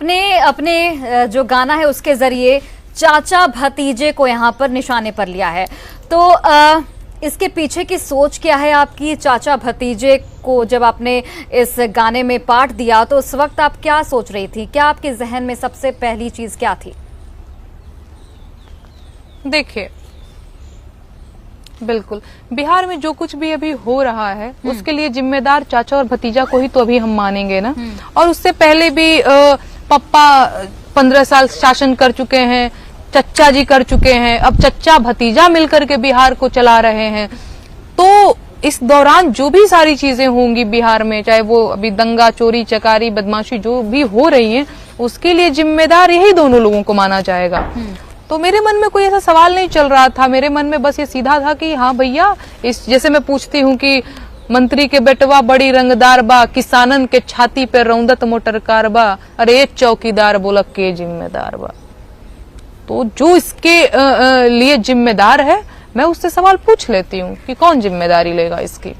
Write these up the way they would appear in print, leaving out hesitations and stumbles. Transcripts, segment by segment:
अपने अपने जो गाना है उसके जरिए चाचा भतीजे को यहाँ पर निशाने पर लिया है। तो इसके पीछे की सोच क्या है आपकी? चाचा भतीजे को जब आपने इस गाने में पार्ट दिया तो उस वक्त आप क्या सोच रही थी? क्या आपके जहन में सबसे पहली चीज क्या थी? देखिए, बिल्कुल बिहार में जो कुछ भी अभी हो रहा है उसके लिए जिम्मेदार चाचा और भतीजा को ही तो अभी हम मानेंगे ना। और उससे पहले भी पप्पा 15 साल शासन कर चुके हैं, चच्चा जी कर चुके हैं, अब चच्चा भतीजा मिलकर के बिहार को चला रहे हैं। तो इस दौरान जो भी सारी चीजें होंगी बिहार में, चाहे वो अभी दंगा, चोरी चकारी, बदमाशी जो भी हो रही है, उसके लिए जिम्मेदार यही दोनों लोगों को माना जाएगा। तो मेरे मन में कोई ऐसा सवाल नहीं चल रहा था। मेरे मन में बस ये सीधा था कि हाँ भैया, इस जैसे मैं पूछती हूँ कि मंत्री के बेटवा बड़ी रंगदार बा, किसानन के छाती पे रौंदत मोटर कार बा, अरे चौकीदार बोला के जिम्मेदार बा। तो जो इसके लिए जिम्मेदार है, मैं उससे सवाल पूछ लेती हूँ कि कौन जिम्मेदारी लेगा इसकी।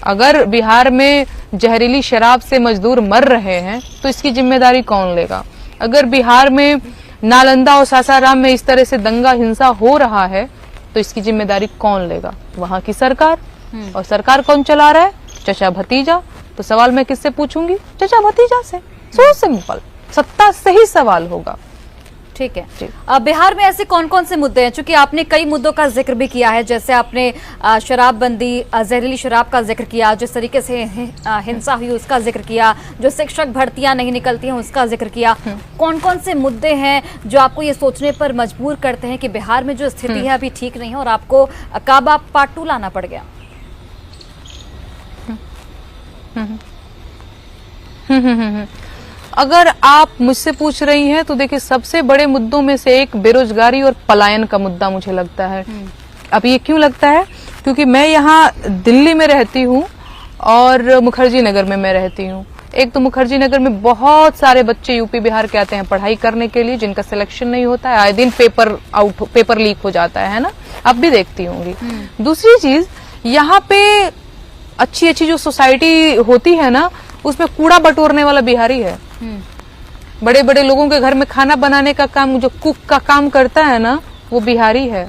अगर बिहार में जहरीली शराब से मजदूर मर रहे हैं तो इसकी जिम्मेदारी कौन लेगा? अगर बिहार में नालंदा और सासाराम में इस तरह से दंगा हिंसा हो रहा है तो इसकी जिम्मेदारी कौन लेगा? वहां की सरकार। और सरकार कौन चला रहा है? चचा भतीजा। तो सवाल मैं किससे पूछूंगी? चचा भतीजा से। सो सिंपल, सत्ता से ही सवाल होगा। ठीक है। अब बिहार में ऐसे कौन कौन से मुद्दे हैं? चूंकि आपने कई मुद्दों का जिक्र भी किया है, जैसे आपने शराबबंदी, जहरीली शराब का जिक्र किया, जिस तरीके से हिंसा हुई उसका जिक्र किया, जो शिक्षक भर्तियां नहीं निकलती हैं उसका जिक्र किया। कौन कौन से मुद्दे हैं जो आपको ये सोचने पर मजबूर करते हैं कि बिहार में जो स्थिति है अभी ठीक नहीं है और आपको काबा पार्ट 2 लाना पड़ गया? अगर आप मुझसे पूछ रही हैं तो देखिए, सबसे बड़े मुद्दों में से एक बेरोजगारी और पलायन का मुद्दा मुझे लगता है। अब ये क्यों लगता है? क्योंकि मैं यहाँ दिल्ली में रहती हूँ और मुखर्जी नगर में मैं रहती हूँ। एक तो मुखर्जी नगर में बहुत सारे बच्चे यूपी बिहार के आते हैं पढ़ाई करने के लिए, जिनका सिलेक्शन नहीं होता है, आए दिन पेपर लीक हो जाता है ना, आप भी देखती होंगी। दूसरी चीज, यहाँ पे अच्छी अच्छी जो सोसाइटी होती है ना, उसमें कूड़ा बटोरने वाला बिहारी है। बड़े बड़े लोगों के घर में खाना बनाने का काम, जो कुक का काम करता है ना, वो बिहारी है।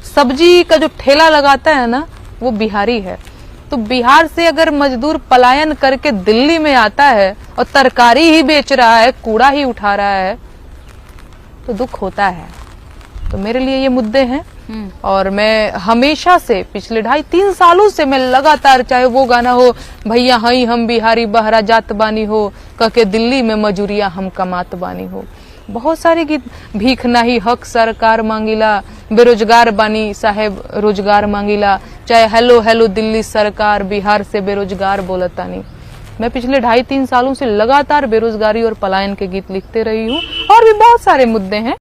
सब्जी का जो ठेला लगाता है ना, वो बिहारी है। तो बिहार से अगर मजदूर पलायन करके दिल्ली में आता है और तरकारी ही बेच रहा है, कूड़ा ही उठा रहा है, तो दुख होता है। तो मेरे लिए ये मुद्दे हैं। और मैं हमेशा से पिछले 2.5-3 सालों से मैं लगातार, चाहे वो गाना हो भैया हई हम बिहारी बहरा जात बानी हो, कह के दिल्ली में मजूरिया हम कमात बानी हो, बहुत सारे गीत, भीख नाही हक सरकार मांगिला, बेरोजगार बानी साहेब रोजगार मांगिला, चाहे हेलो हेलो दिल्ली सरकार बिहार से बेरोजगार बोलतानी। मैं पिछले 2.5-3 सालों से लगातार बेरोजगारी और पलायन के गीत लिखते रही हूँ। और भी बहुत सारे मुद्दे हैं।